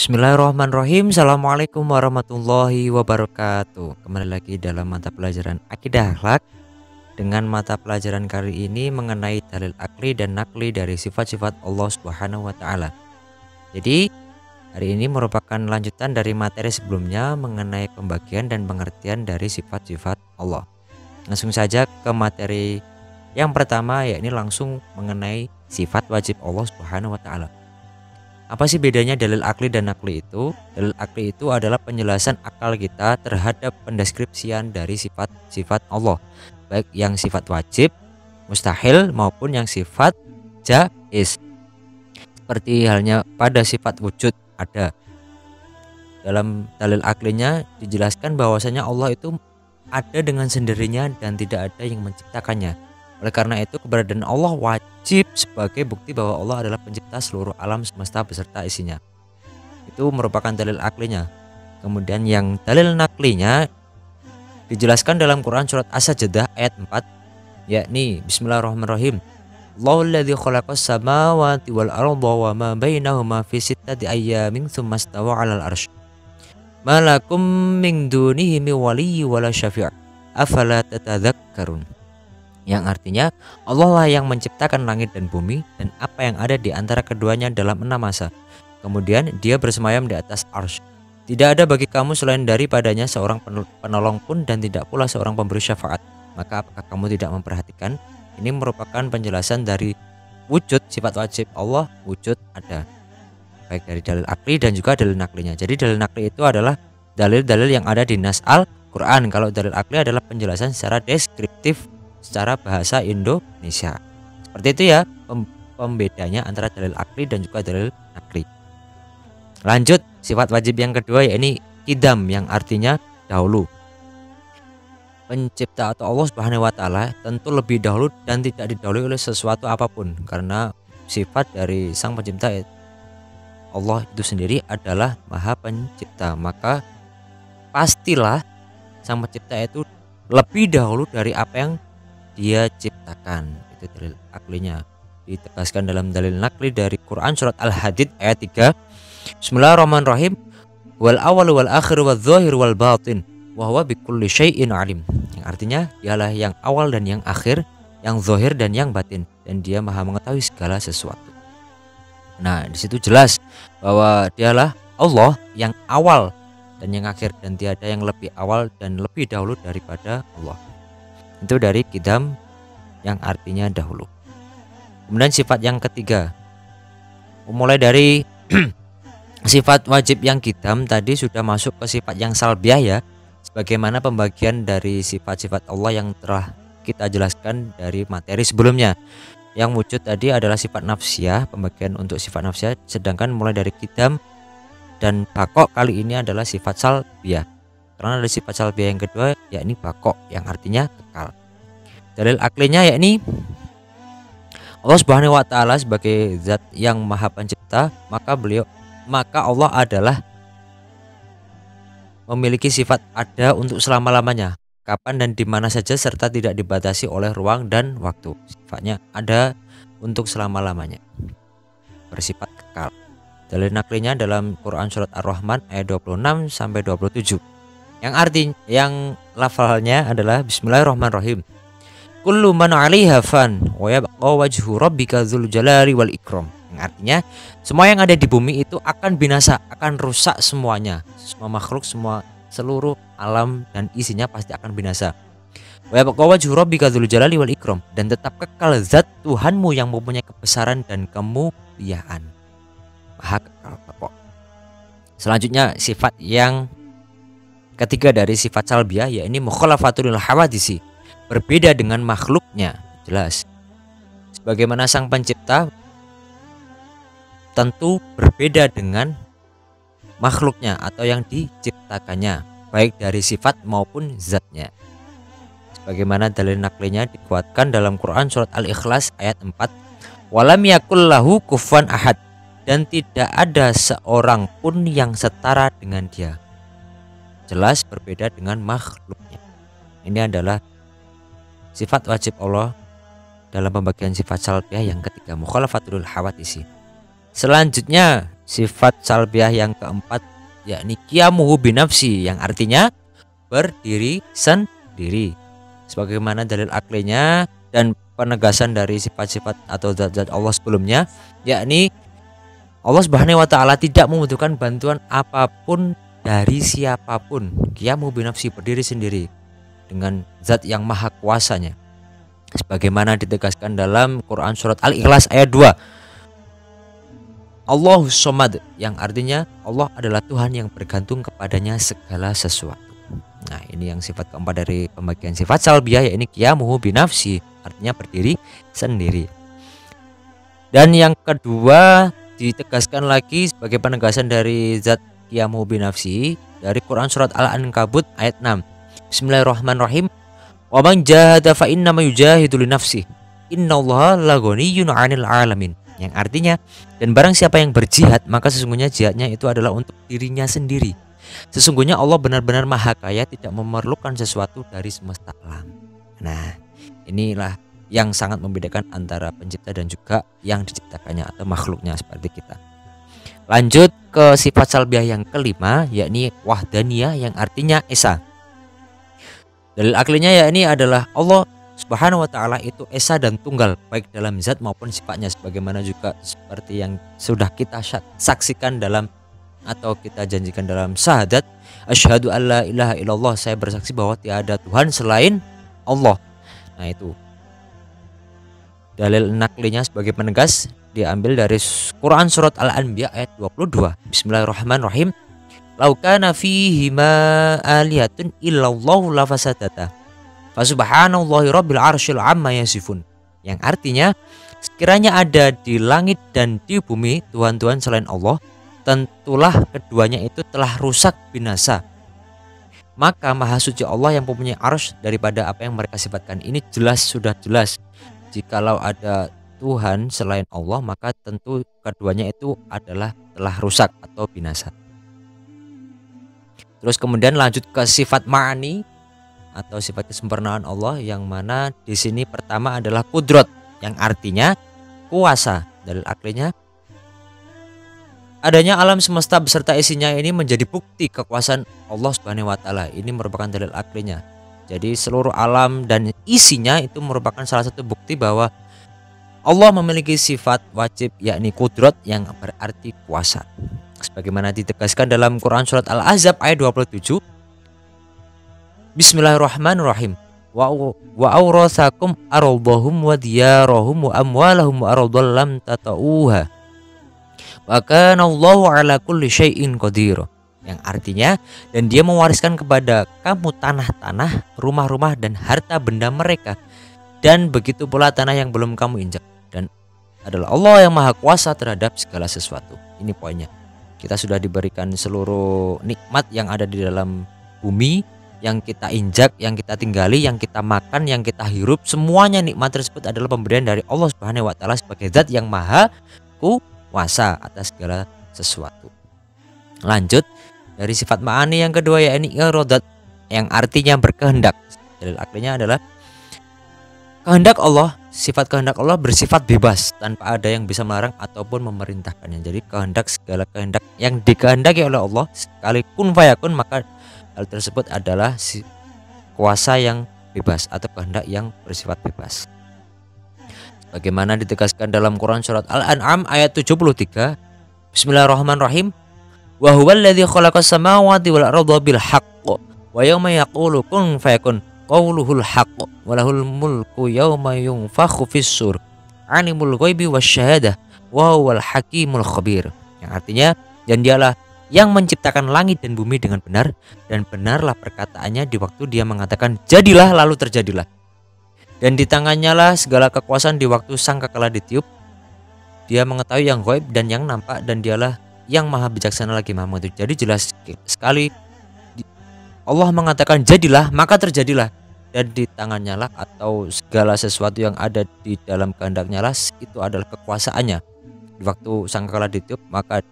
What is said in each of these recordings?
Bismillahirrahmanirrahim. Assalamualaikum warahmatullahi wabarakatuh. Kembali lagi dalam mata pelajaran Akidah Akhlak. Dengan mata pelajaran kali ini mengenai dalil akli dan nakli dari sifat-sifat Allah Subhanahu wa taala. Jadi, hari ini merupakan lanjutan dari materi sebelumnya mengenai pembagian dan pengertian dari sifat-sifat Allah. Langsung saja ke materi yang pertama, yakni langsung mengenai sifat wajib Allah Subhanahu wa taala. Apa sih bedanya dalil akli dan nakli itu? Dalil akli itu adalah penjelasan akal kita terhadap pendeskripsian dari sifat-sifat Allah, baik yang sifat wajib, mustahil maupun yang sifat jaiz. Seperti halnya pada sifat wujud ada. Dalam dalil aklinya dijelaskan bahwasanya Allah itu ada dengan sendirinya dan tidak ada yang menciptakannya. Oleh karena itu keberadaan Allah wajib sebagai bukti bahwa Allah adalah pencipta seluruh alam semesta beserta isinya. Itu merupakan dalil aklinya. Kemudian yang dalil naklinya dijelaskan dalam Quran surat As-Sajdah ayat 4, yakni Bismillahirrahmanirrahim. Allahul ladzi khalaqas samawati wal arda wa ma bainahuma fi sittati ayyamin tsumma istawa 'alal arsy. Ma lakum min dunihi min waliyyin wala syafi'. Afala tatadzakkarun. Yang artinya Allah lah yang menciptakan langit dan bumi dan apa yang ada di antara keduanya dalam 6 masa. Kemudian dia bersemayam di atas arsy. Tidak ada bagi kamu selain daripadanya seorang penolong pun dan tidak pula seorang pemberi syafaat. Maka apakah kamu tidak memperhatikan? Ini merupakan penjelasan dari wujud sifat wajib Allah, wujud ada. Baik dari dalil akli dan juga dalil naklinya. Jadi dalil nakli itu adalah dalil-dalil yang ada di nas Al-Quran. Kalau dalil akli adalah penjelasan secara deskriptif secara bahasa Indonesia. Seperti itu ya pembedanya antara dalil akli dan juga dalil nakli. Lanjut, sifat wajib yang kedua yakni qidam yang artinya dahulu. Pencipta atau Allah Subhanahu wa taala tentu lebih dahulu dan tidak didahului oleh sesuatu apapun, karena sifat dari sang pencipta Allah itu sendiri adalah Maha Pencipta. Maka pastilah sang pencipta itu lebih dahulu dari apa yang dia ciptakan. Itu dalil aklinya. Ditegaskan dalam dalil nakli dari Quran surat Al-Hadid ayat 3. Bismillahirrahmanirrahim. Wal awal wal akhir wal zahir wal batin wa huwa bikulli syai'in alim. Yang artinya dialah yang awal dan yang akhir, yang zahir dan yang batin, dan dia Maha mengetahui segala sesuatu. Nah, di situ jelas bahwa dialah Allah yang awal dan yang akhir, dan tiada yang lebih awal dan lebih dahulu daripada Allah. Itu dari qidam yang artinya dahulu. Kemudian sifat yang ketiga, mulai dari sifat wajib yang qidam tadi sudah masuk ke sifat yang salbiah ya, sebagaimana pembagian dari sifat-sifat Allah yang telah kita jelaskan dari materi sebelumnya. Yang wujud tadi adalah sifat nafsiyah, pembagian untuk sifat nafsiyah, sedangkan mulai dari qidam dan bakok kali ini adalah sifat salbiah. Karena ada sifat salbiah yang kedua yakni bakok yang artinya kekal. Dalil aklinya yakni Allah Subhanahu wa taala sebagai zat yang Maha Pencipta, maka Allah adalah memiliki sifat ada untuk selama-lamanya, kapan dan di mana saja, serta tidak dibatasi oleh ruang dan waktu. Sifatnya ada untuk selama-lamanya, bersifat kekal. Dalil naklinya dalam Quran surat Ar-Rahman ayat 26 sampai 27. Yang lafalnya adalah Bismillahirrahmanirrahim. Kullu man 'alaiha fan wa yabqa wajhu rabbika dzul jalali wal ikram. Yang artinya semua yang ada di bumi itu akan binasa, akan rusak semuanya. Semua makhluk, seluruh alam dan isinya pasti akan binasa. Wa yabqa wajhu rabbika dzul jalali wal ikram, dan tetap kekal zat Tuhanmu yang mempunyai kebesaran dan kemuliaan. Maha kekal pokok. Selanjutnya sifat yang ketiga dari sifat salbiah yakni mukhalafatul hawadisi, berbeda dengan makhluknya. Jelas sebagaimana sang pencipta tentu berbeda dengan makhluknya atau yang diciptakannya, baik dari sifat maupun zatnya. Sebagaimana dalil naklinya dikuatkan dalam Quran surat Al-Ikhlas ayat 4. Walam yakul lahu kufuwan ahad, dan tidak ada seorang pun yang setara dengan dia. Jelas berbeda dengan makhluknya. Ini adalah sifat wajib Allah dalam pembagian sifat salbiah yang ketiga, mukhalafatul hawadisi. Selanjutnya sifat salbiah yang keempat yakni qiyamuhu binafsi, yang artinya berdiri sendiri. Sebagaimana dalil aklinya dan penegasan dari sifat-sifat atau zat-zat Allah sebelumnya, yakni Allah Subhanahu wa taala tidak membutuhkan bantuan apapun dari siapapun. Qiyamuhu binafsi, berdiri sendiri dengan zat yang maha kuasanya. Sebagaimana ditegaskan dalam Quran surat Al-Ikhlas ayat 2. Allahus Somad, yang artinya Allah adalah Tuhan yang bergantung kepadanya segala sesuatu. Nah, ini yang sifat keempat dari pembagian sifat salbiah, yakni qiyamuhu binafsi, artinya berdiri sendiri. Dan yang kedua ditegaskan lagi sebagai penegasan dari zat qiyamuhu binafsi dari Quran surat Al-Ankabut ayat 6. Bismillahirrahmanirrahim. Wa man jahada fa innama yujahidu li nafsihi. Innallaha laghaniyyun 'anil 'alamin. Yang artinya, dan barang siapa yang berjihad, maka sesungguhnya jihadnya itu adalah untuk dirinya sendiri. Sesungguhnya Allah benar-benar maha kaya, tidak memerlukan sesuatu dari semesta alam. Nah, inilah yang sangat membedakan antara pencipta dan juga yang diciptakannya atau makhluknya seperti kita. Lanjut ke sifat salbiah yang kelima, yakni wahdaniyah, yang artinya esa. Dalil aklinya yakni adalah Allah Subhanahu wa taala itu esa dan tunggal, baik dalam zat maupun sifatnya, sebagaimana juga seperti yang sudah kita saksikan dalam atau kita janjikan dalam syahadat, asyhadu alla ilaha illallah, saya bersaksi bahwa tiada Tuhan selain Allah. Nah, itu dalil naklinya sebagai penegas diambil dari Quran surat Al-Anbiya ayat 22. Bismillahirrahmanirrahim. Lau kana fihi ma alihatun illallahu lafasadata fasubhanallahi rabbil arsyil amma yasifun. Yang artinya, sekiranya ada di langit dan di bumi tuhan-tuhan selain Allah, tentulah keduanya itu telah rusak binasa. Maka maha suci Allah yang mempunyai arsy daripada apa yang mereka sifatkan. Ini jelas, sudah jelas. Jikalau ada Tuhan selain Allah, maka tentu keduanya itu adalah telah rusak atau binasa. Terus kemudian lanjut ke sifat ma'ani atau sifat kesempurnaan Allah, yang mana di sini pertama adalah kudrat, yang artinya kuasa. Dalil aklinya, adanya alam semesta beserta isinya ini menjadi bukti kekuasaan Allah Subhanahu wa taala. Ini merupakan dalil aklinya. Jadi seluruh alam dan isinya itu merupakan salah satu bukti bahwa Allah memiliki sifat wajib, yakni kudrat, yang berarti kuasa. Sebagaimana ditegaskan dalam Quran surat Al-Ahzab ayat 27. Bismillahirrahmanirrahim. Wa awratsakum ardhahum wa diyarahum wa amwalahum wa ardhal lam tatauha. Wa kana Allahu ala kulli syai'in qadir. Yang artinya, dan dia mewariskan kepada kamu tanah-tanah, rumah-rumah dan harta benda mereka, dan begitu pula tanah yang belum kamu injak, dan adalah Allah yang maha kuasa terhadap segala sesuatu. Ini poinnya. Kita sudah diberikan seluruh nikmat yang ada di dalam bumi, yang kita injak, yang kita tinggali, yang kita makan, yang kita hirup, semuanya nikmat tersebut adalah pemberian dari Allah Subhanahu wa taala sebagai zat yang maha kuasa atas segala sesuatu. Lanjut dari sifat ma'ani yang kedua, yakni iradat, yang artinya berkehendak. Dalil aklinya adalah kehendak Allah. Sifat kehendak Allah bersifat bebas, tanpa ada yang bisa melarang ataupun memerintahkannya. Jadi kehendak, segala kehendak yang dikehendaki oleh Allah sekali kun fayakun, maka hal tersebut adalah kuasa yang bebas atau kehendak yang bersifat bebas. Bagaimana ditegaskan dalam Quran surat Al-An'am ayat 73. Bismillahirrahmanirrahim. Wa huwal ladzi khalaqas samawati wal arda bil haqq wa yawma yaqulu kun fayakun qauluhul haqq wa lahul mulku yawma yunfakhu fis sur alimul ghaibi wasyahadah wa huwal hakimul khabir. Yang artinya, dan dialah yang menciptakan langit dan bumi dengan benar, dan benarlah perkataannya di waktu dia mengatakan jadilah, lalu terjadilah. Dan di tangannya lah segala kekuasaan di waktu sangkakala ditiup. Dia mengetahui yang gaib dan yang nampak, dan dialah yang maha bijaksana lagi maha mengetahui. Jadi jelas sekali Allah mengatakan jadilah, maka terjadilah. Dan di tangannya lah atau segala sesuatu yang ada di dalam kehendaknya lah itu adalah kekuasaannya. Di waktu sangkakala ditiup, maka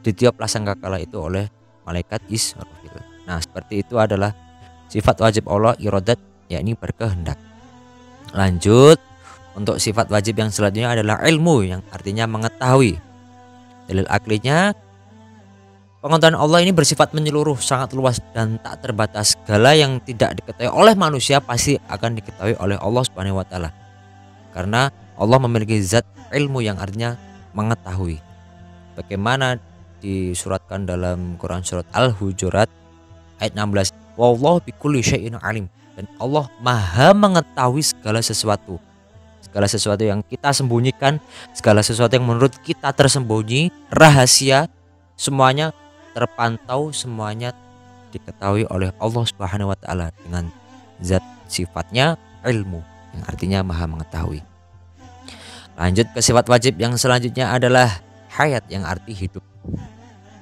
ditiuplah sangkakala itu oleh malaikat Israfil. Nah, seperti itu adalah sifat wajib Allah iradat, yakni berkehendak. Lanjut untuk sifat wajib yang selanjutnya adalah ilmu, yang artinya mengetahui. Dalil aklinya, pengetahuan Allah ini bersifat menyeluruh, sangat luas dan tak terbatas. Segala yang tidak diketahui oleh manusia pasti akan diketahui oleh Allah Subhanahu wa taala. Karena Allah memiliki zat ilmu yang artinya mengetahui. Bagaimana disuratkan dalam Quran surat Al-Hujurat ayat 16, wallahu bikulli syai'in alim, dan Allah Maha mengetahui segala sesuatu. Segala sesuatu yang kita sembunyikan, segala sesuatu yang menurut kita tersembunyi, rahasia, semuanya terpantau, semuanya diketahui oleh Allah Subhanahu wa taala dengan zat sifatnya ilmu yang artinya Maha mengetahui. Lanjut ke sifat wajib yang selanjutnya adalah hayat yang arti hidup.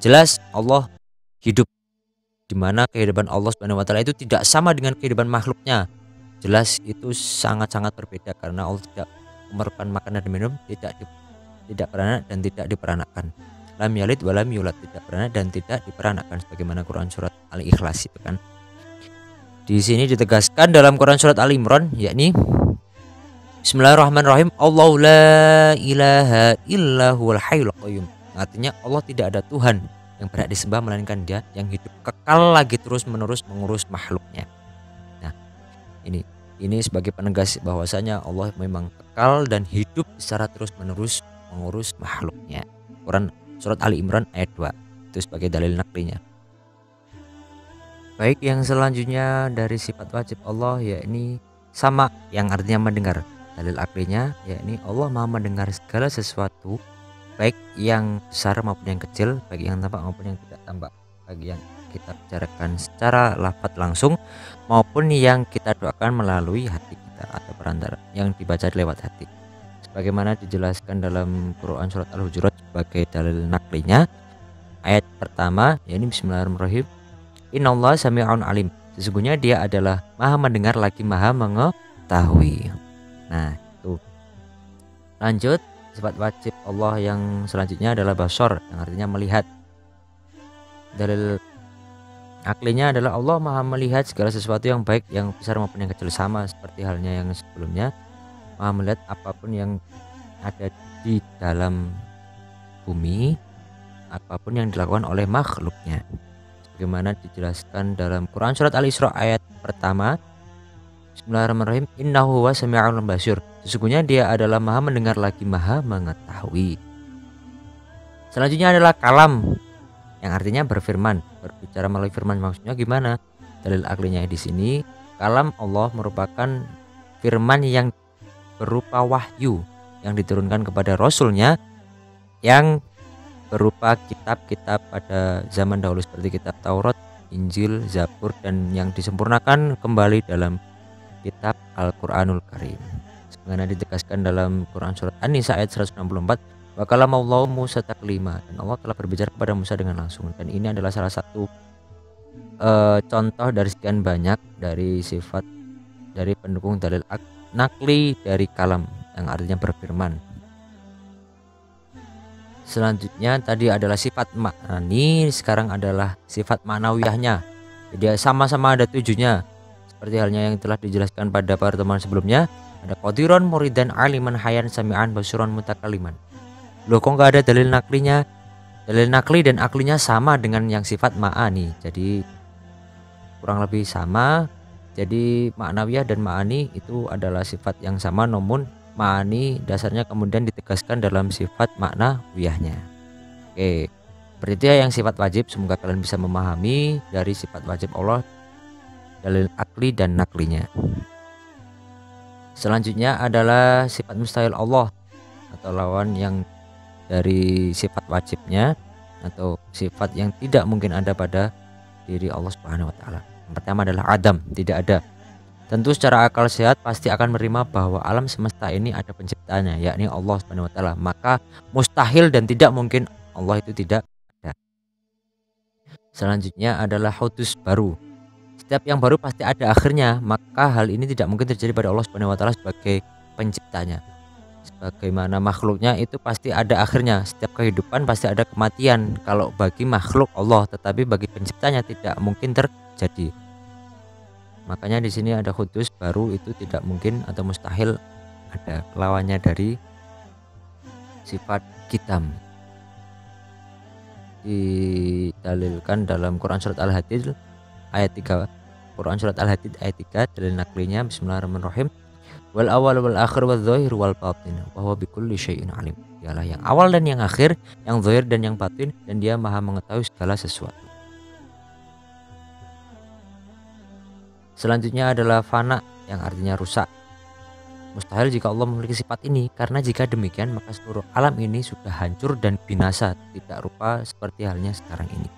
Jelas Allah hidup, di mana kehidupan Allah Subhanahu wa taala itu tidak sama dengan kehidupan makhluknya. Jelas itu sangat-sangat berbeda karena Allah tidak memerlukan makan dan minum, tidak beranak dan tidak diperanakkan. Lam yalid wa lam yulad, tidak beranak dan tidak diperanakkan, sebagaimana Quran surat Al-Ikhlas itu kan. Di sini ditegaskan dalam Quran surat Al-Imran, yakni Bismillahirrahmanirrahim, Allahu la ilaha illa huwal hayyul qayyum. Artinya Allah tidak ada Tuhan yang berhak disembah melainkan Dia yang hidup kekal lagi terus menerus mengurus makhluknya. Nah, ini sebagai penegas bahwasanya Allah memang kekal dan hidup secara terus menerus mengurus makhluknya. Quran surat Ali Imran ayat 2 itu sebagai dalil naklinya. Baik, yang selanjutnya dari sifat wajib Allah yakni sama yang artinya mendengar. Dalil aklinya yakni Allah Maha mendengar segala sesuatu, baik yang besar maupun yang kecil, baik yang tampak maupun yang tidak tampak, baik yang kita bicarakan secara lafaz langsung maupun yang kita doakan melalui hati kita atau perantara yang dibaca lewat hati. Sebagaimana dijelaskan dalam Quran surat Al-Hujurat sebagai dalil naklinya, ayat pertama yakni Bismillahirrahmanirrahim, Innallaha sami'un alim, sesungguhnya Dia adalah Maha mendengar lagi Maha mengetahui. Nah, itu. Lanjut, sifat wajib Allah yang selanjutnya adalah basar yang artinya melihat. Dalil aklinya adalah Allah Maha melihat segala sesuatu yang baik, yang besar maupun yang kecil, sama seperti halnya yang sebelumnya. Maha melihat apapun yang ada di dalam bumi, apapun yang dilakukan oleh makhluknya. Sebagaimana dijelaskan dalam Quran surat Al-Isra ayat pertama, Bismillahirrahmanirrahim, Innahu huwa sami'ul basir, sesungguhnya Dia adalah Maha mendengar lagi Maha mengetahui. Selanjutnya adalah kalam yang artinya berfirman, berbicara melalui firman. Maksudnya gimana? Dalil aklinya di sini, kalam Allah merupakan firman yang berupa wahyu yang diturunkan kepada Rasulnya, yang berupa kitab-kitab pada zaman dahulu seperti kitab Taurat, Injil, Zabur, dan yang disempurnakan kembali dalam kitab Al-Quranul Karim. Sebagaimana ditegaskan dalam Quran surat An-Nisa ayat 164, wa kalamallahu Musa taklima, dan Allah telah berbicara kepada Musa dengan langsung. Dan ini adalah salah satu contoh dari sekian banyak dari sifat dari pendukung dalil nakli dari kalam yang artinya berfirman. Selanjutnya tadi adalah sifat maknani, sekarang adalah sifat ma'nawiyahnya. Jadi sama-sama ada tujuhnya. Seperti halnya yang telah dijelaskan pada pertemuan sebelumnya, ada qadiron, muridan, aliman, hayan, sami'an, basuran, mutakaliman. Loh, kok nggak ada dalil naklinya? Dalil nakli dan aklinya sama dengan yang sifat ma'ani, jadi kurang lebih sama. Jadi ma'nawiyah dan ma'ani itu adalah sifat yang sama, namun ma'ani dasarnya kemudian ditegaskan dalam sifat ma'nawiyahnya. Oke, berarti yang sifat wajib. Semoga kalian bisa memahami dari sifat wajib Allah, dalil akli dan naklinya. Selanjutnya adalah sifat mustahil Allah atau lawan yang dari sifat wajibnya atau sifat yang tidak mungkin ada pada diri Allah Subhanahu wa taala. Yang pertama adalah adam, tidak ada. Tentu secara akal sehat pasti akan menerima bahwa alam semesta ini ada penciptanya, yakni Allah Subhanahu wa taala. Maka mustahil dan tidak mungkin Allah itu tidak ada. Selanjutnya adalah hudus baru. Setiap yang baru pasti ada akhirnya, maka hal ini tidak mungkin terjadi pada Allah Subhanahu wa taala sebagai penciptanya. Sebagaimana makhluknya itu pasti ada akhirnya, setiap kehidupan pasti ada kematian kalau bagi makhluk Allah, tetapi bagi penciptanya tidak mungkin terjadi. Makanya di sini ada hudus baru, itu tidak mungkin atau mustahil ada, lawannya dari sifat kitam. didalilkan dalam Quran surat Al-Hadid ayat 3. Quran surat Al-Hadid ayat 3, dalil naklinya bismillahirrahmanirrahim. Wal awal wal akhir wal zahir wal batin wa huwa bikulli syai'in alim. Dialah yang awal dan yang akhir, yang zahir dan yang batin, dan dia maha mengetahui segala sesuatu. Selanjutnya adalah fana, yang artinya rusak. Mustahil jika Allah memiliki sifat ini, karena jika demikian maka seluruh alam ini sudah hancur dan binasa, tidak rupa seperti halnya sekarang ini.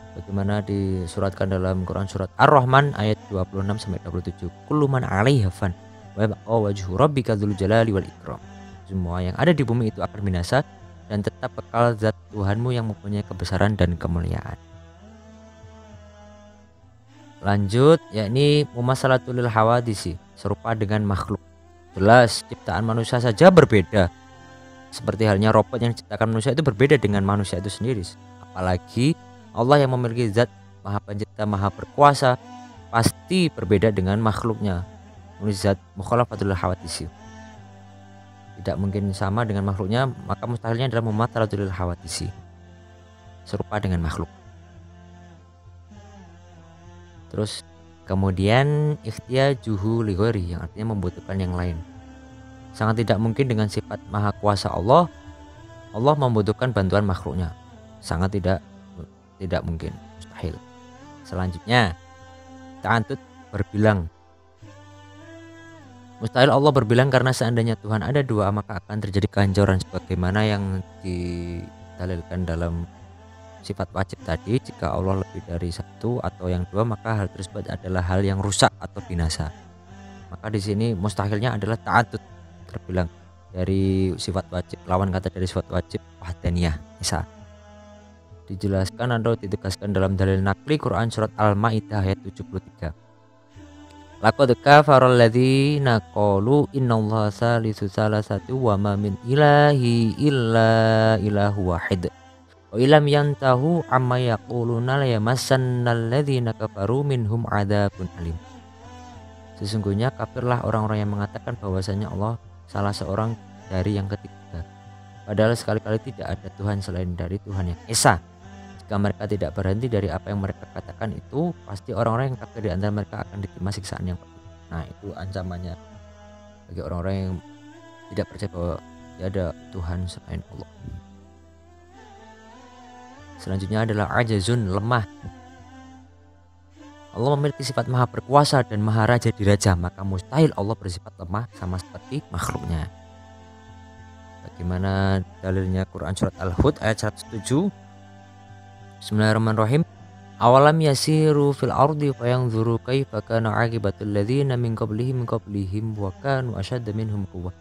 Bagaimana disuratkan dalam Quran surat Ar-Rahman ayat 26-27. Kullu man 'alaiha fan wa yabqa wajhu rabbika dzul jalali wal ikram. Semua yang ada di bumi itu akan binasa, dan tetap kekal zat Tuhanmu yang mempunyai kebesaran dan kemuliaan. Lanjut, yakni mumasalatul hawadisi, serupa dengan makhluk. Jelas ciptaan manusia saja berbeda. Seperti halnya robot yang diciptakan manusia itu berbeda dengan manusia itu sendiri. Apalagi Allah yang memiliki zat maha pencipta, maha berkuasa, pasti berbeda dengan makhluknya. Zat mukhalafatul hawadisi, tidak mungkin sama dengan makhluknya, maka mustahilnya adalah mumasalatul hawadisi, serupa dengan makhluk. Terus kemudian ikhtiyajuhu li ghairi, yang artinya membutuhkan yang lain. Sangat tidak mungkin dengan sifat maha kuasa Allah membutuhkan bantuan makhluknya. Sangat tidak mungkin, mustahil. Selanjutnya, ta'antut, berbilang. Mustahil Allah berbilang, karena seandainya Tuhan ada dua maka akan terjadi kehancuran, sebagaimana yang didalilkan dalam sifat wajib tadi. Jika Allah lebih dari satu atau yang dua, maka hal tersebut adalah hal yang rusak atau binasa. Maka di sini mustahilnya adalah ta'addud, terbilang, dari sifat wajib. Lawan kata dari sifat wajib wahdaniyah, Isa. Dijelaskan atau ditegaskan dalam dalil nakli Quran surat Al-Maidah ayat 73. Laqad kafara alladzina qalu innallaha salisu salasati wa ma min ilahi illa ilahu wahid. Wa ilam yantahu amma yaquluna la yamassannal ladzina kafaru minhum adzabun alim. Sesungguhnya kafirlah orang-orang yang mengatakan bahwasanya Allah salah seorang dari yang ketiga, padahal sekali-kali tidak ada Tuhan selain dari Tuhan yang Esa. Jika mereka tidak berhenti dari apa yang mereka katakan itu, pasti orang-orang yang kafir di antara mereka akan diterima siksaan yang pedih. Nah, itu ancamannya bagi orang-orang yang tidak percaya bahwa tidak ada Tuhan selain Allah. Selanjutnya adalah ajazun, lemah. Allah memiliki sifat maha berkuasa dan maha raja di raja, maka mustahil Allah bersifat lemah sama seperti makhluknya. Bagaimana dalilnya Quran surat Al-Hud ayat 107. Bismillahirrahmanirrahim. Awalam yasiru fil ardi fayanzuru kaifa kana aqibatul ladzina min qablihim wa kanu ashadda minhum quwwah.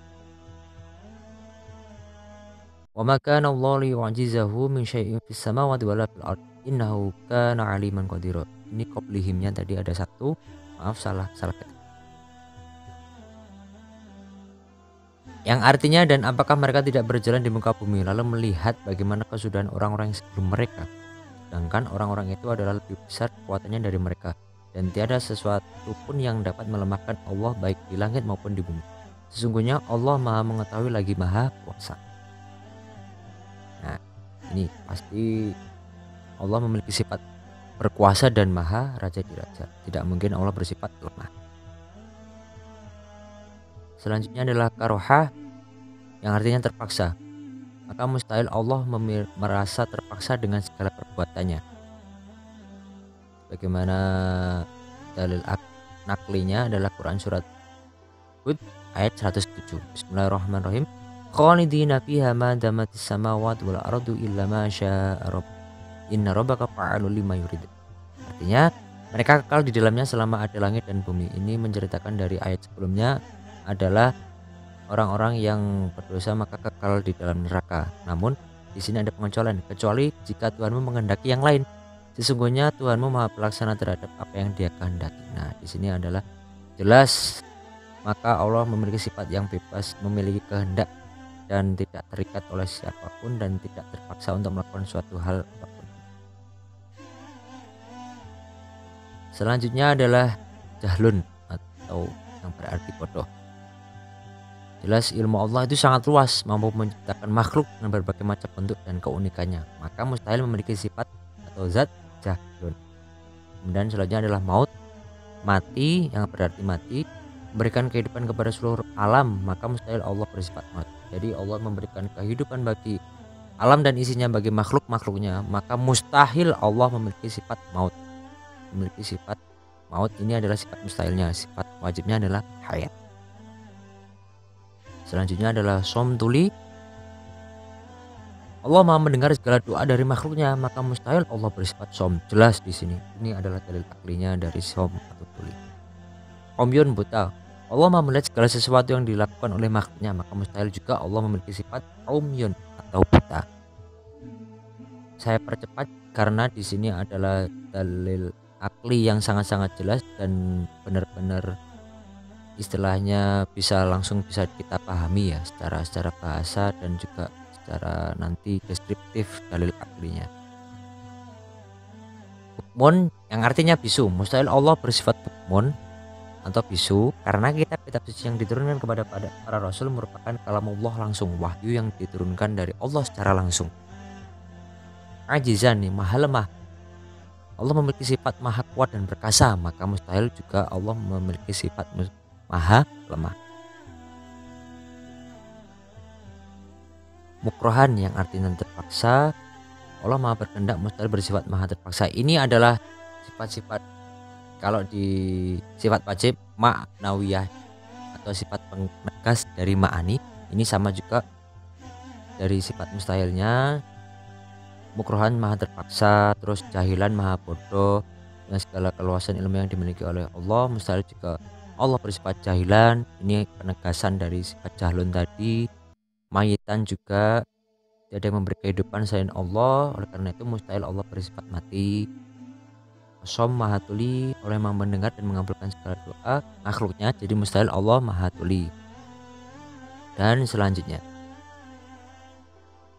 Wa ma kana Allahu liyu'jizahu min syai'in fis samawati wala fil ardh innahu kana 'aliman qadira. Ini qablihimnya tadi ada satu, maaf salah kata. Yang artinya, dan apakah mereka tidak berjalan di muka bumi lalu melihat bagaimana kesudahan orang-orang yang sebelum mereka, sedangkan orang-orang itu adalah lebih besar kekuatannya dari mereka, dan tiada sesuatu pun yang dapat melemahkan Allah baik di langit maupun di bumi. Sesungguhnya Allah maha mengetahui lagi maha kuasa. Nah, ini pasti Allah memiliki sifat berkuasa dan maha raja di raja. Tidak mungkin Allah bersifat lemah. Selanjutnya adalah karohah, yang artinya terpaksa. Maka mustahil Allah merasa terpaksa dengan segala perbuatannya. Bagaimana dalil naklinya adalah Quran surat Hud ayat 107. Bismillahirrahmanirrahim. Khalidina fiha ma damatis samawati wal ardu illa ma syaa rabb. Inna rabbaka fa'alul lima yurid. Artinya mereka kekal di dalamnya selama ada langit dan bumi. Ini menceritakan dari ayat sebelumnya adalah orang-orang yang berdosa maka kekal di dalam neraka. Namun di sini ada pengecualian, kecuali jika Tuhanmu menghendaki yang lain. Sesungguhnya Tuhanmu maha pelaksana terhadap apa yang Dia kehendaki. Nah, di sini adalah jelas, maka Allah memiliki sifat yang bebas, memiliki kehendak dan tidak terikat oleh siapapun dan tidak terpaksa untuk melakukan suatu hal apapun. Selanjutnya adalah jahlun, atau yang berarti bodoh. Jelas ilmu Allah itu sangat luas, mampu menciptakan makhluk dengan berbagai macam bentuk dan keunikannya. Maka mustahil memiliki sifat atau zat jahlun. Kemudian selanjutnya adalah maut, mati yang berarti mati, memberikan kehidupan kepada seluruh alam, maka mustahil Allah bersifat maut. Jadi Allah memberikan kehidupan bagi alam dan isinya bagi makhluk-makhluknya, maka mustahil Allah memiliki sifat maut. Memiliki sifat maut ini adalah sifat mustahilnya, sifat wajibnya adalah hayat. Selanjutnya adalah som tuli. Allah Maha mendengar segala doa dari makhluknya, maka mustahil Allah bersifat som. Jelas di sini. Ini adalah dalil aklinya dari som atau tuli. Omyun buta. Allah Maha melihat segala sesuatu yang dilakukan oleh makhluknya, maka mustahil juga Allah memiliki sifat omyun atau buta. Saya percepat karena di sini adalah dalil akli yang sangat-sangat jelas dan benar-benar istilahnya bisa kita pahami ya secara bahasa dan juga secara nanti deskriptif dalil aklinya. Bukmun yang artinya bisu, mustahil Allah bersifat bukmun atau bisu karena kitab-kitab suci yang diturunkan kepada para rasul merupakan kalamullah langsung, wahyu yang diturunkan dari Allah secara langsung. Ajizan nih, maha lemah. Allah memiliki sifat maha kuat dan perkasa, maka mustahil juga Allah memiliki sifat maha lemah. Mukrohan yang artinya terpaksa, Allah maha berkehendak, mustahil bersifat maha terpaksa. Ini adalah sifat-sifat, kalau di sifat wajib ma'nawiyah atau sifat penegas dari ma'ani, ini sama juga dari sifat mustahilnya. Mukrohan maha terpaksa, terus jahilan maha bodoh dengan segala keluasan ilmu yang dimiliki oleh Allah, mustahil juga Allah bersifat jahilan. Ini penegasan dari sifat jahlun tadi. Mayitan juga tidak ada yang memberi kehidupan selain Allah, oleh karena itu mustahil Allah bersifat mati. Som maha tuli, oleh yang mendengar dan mengabulkan segala doa makhluknya, jadi mustahil Allah maha tuli. Dan selanjutnya,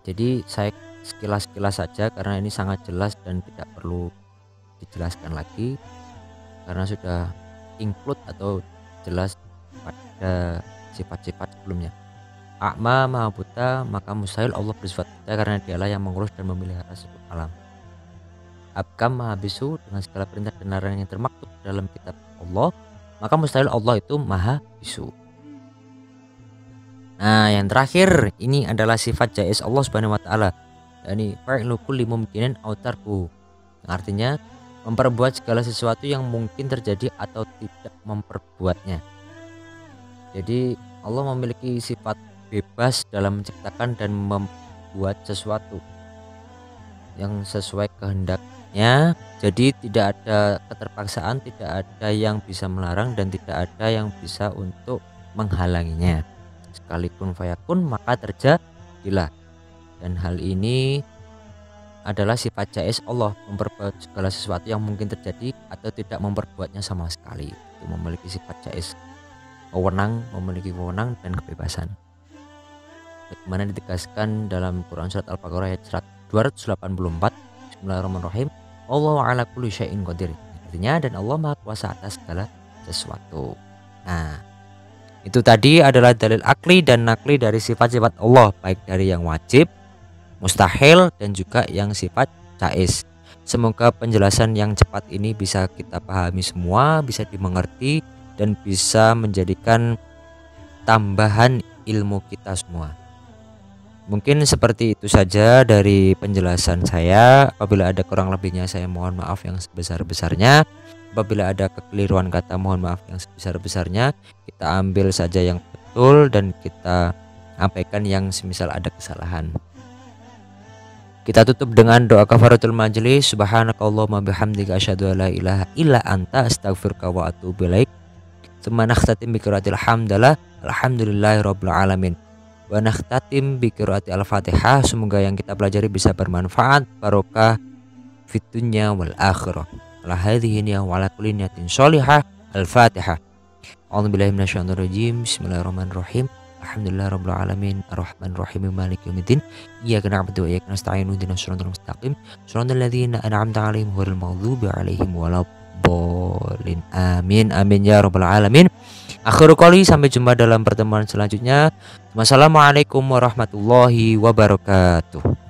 jadi saya sekilas-sekilas saja karena ini sangat jelas dan tidak perlu dijelaskan lagi karena sudah include atau jelas pada sifat-sifat sebelumnya. A'ma maha buta, maka mustahil Allah bersifat buta karena dialah yang mengurus dan memelihara seluruh alam. Abkam maha bisu, dengan segala perintah dan larangan yang termaktub dalam kitab Allah, maka mustahil Allah itu maha bisu. Nah, yang terakhir ini adalah sifat jaiz Allah Subhanahu wa taala. Yani fa'ilu kulli mumkinin aw tarku. Yang artinya memperbuat segala sesuatu yang mungkin terjadi atau tidak memperbuatnya. Jadi Allah memiliki sifat bebas dalam menciptakan dan membuat sesuatu yang sesuai kehendaknya. Jadi tidak ada keterpaksaan, tidak ada yang bisa melarang dan tidak ada yang bisa untuk menghalanginya. Sekalipun fayakun maka terjadilah. Dan hal ini adalah sifat jaiz Allah, memperbuat segala sesuatu yang mungkin terjadi atau tidak memperbuatnya sama sekali. Itu memiliki sifat jaiz, memiliki wewenang dan kebebasan. Bagaimana ditegaskan dalam Quran surat Al-Baqarah ayat 284. Bismillahirrahmanirrahim. Allahu ala kulli syai'in qadir. Artinya dan Allah Maha Kuasa atas segala sesuatu. Nah, itu tadi adalah dalil akli dan nakli dari sifat-sifat Allah, baik dari yang wajib, mustahil dan juga yang sifat jaiz. Semoga penjelasan yang cepat ini bisa kita pahami semua, bisa dimengerti dan bisa menjadikan tambahan ilmu kita semua. Mungkin seperti itu saja dari penjelasan saya. Apabila ada kurang lebihnya saya mohon maaf yang sebesar-besarnya. Apabila ada kekeliruan kata mohon maaf yang sebesar-besarnya. Kita ambil saja yang betul dan kita sampaikan yang semisal ada kesalahan. Kita tutup dengan doa kafaratul majlis. Subhanakallahumma bihamdika asyhadu an la ilaha illa anta astaghfiruka wa atubu ilaik. Tsumma nakhtatim bi qiraatil hamdalah alhamdulillahirabbil alamin. Wa nakhtatim bi qiraati al-Fatihah. Semoga yang kita pelajari bisa bermanfaat, barokah fid dunya wal akhirah. Ala hadhihi niyyah wa ala kulli niyatin shalihah. Al-Fatihah. A'udzubillahi minasyaitonir rajim. Bismillahirrahmanirrahim. Alhamdulillahirabbil alamin arrahmanir rahim maliki yaumiddin. Iyyaka na'budu wa iyyaka nasta'in ihdinas siratal mustaqim siratal ladzina an'amta 'alaihim ghairil maghdubi 'alaihim waladdallin. Amin amin ya rabbal alamin. Akhirul qouli, sampai jumpa dalam pertemuan selanjutnya. Wassalamualaikum warahmatullahi wabarakatuh.